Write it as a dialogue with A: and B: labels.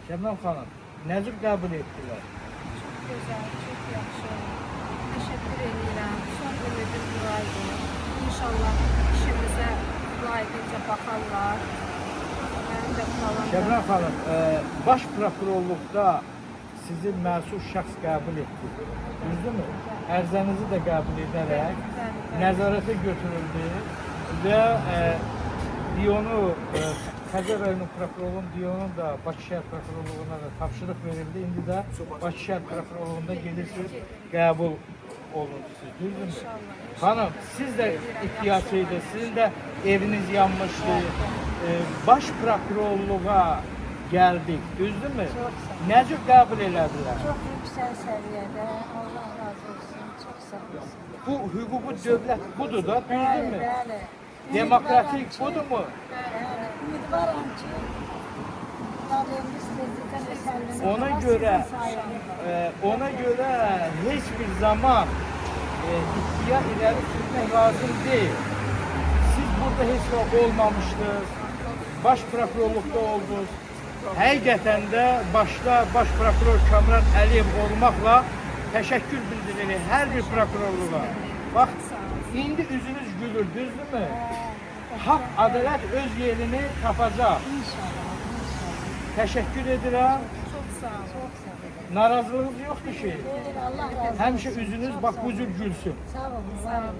A: Şebnem Hanım, necə qəbul etdilər?
B: Çok güzel, çok yaxşı. Teşekkür edirəm. Son ümidim buraydı. İnşallah işimize layiqincə baxarlar. Mənim də planım
A: Şebnem Hanım, baş prokurorluqda sizi məsul şəxs qəbul etdi. Düzdürmü? Ərzənizi də qəbul edərək nəzarətə götürüldü və Diyonu, Xəzər rayonu prokurorluğunun Diyonun da Bakı şəhər prokurorluğuna da tapşırıq verildi. İndi də Bakı şəhər prokurorluğunda gelirsiniz, qəbul olunursunuz. Düzdürmü? Hanım, siz də ihtiyaçlıydı, sizin də eviniz yanmışdı. Baş prokurorluğa gəldik, düzdürmü? Necə qəbul elədilər?
B: Çok yüksek seviyede. Allah razı olsun. Çok sağ olsun.
A: Bu hüquqi dövlət budur da,
B: Bəli,
A: düzdürmü?
B: bəli.
A: Demokratik budur mu?
B: Bəli, ümidvaram ki, Rabbimiz tezliklə əsərlərini
A: Ona göre heç bir zaman iddia ileri sürmek lazım değil. Siz burada heç vaxt olmamışdınız. Baş prokurorluqda oldunuz. Həqiqətən də başda baş prokuror Kamran Əliyev olmaqla təşəkkür bildirilir hər bir prokurorluğa. Bax, indi üzünüz gülür, düzdürmü? Haqq, ədalət öz yerini tapacaq.
B: İnşallah.
A: Təşəkkür edirəm.
B: Çok sağ olun. Çok sağ olun.
A: Narazılığınız yoxdur ki.
B: Allah razı olsun.
A: Həmişə üzünüz bax bu cür gülsün.
B: Sağ olun. Sağ olun.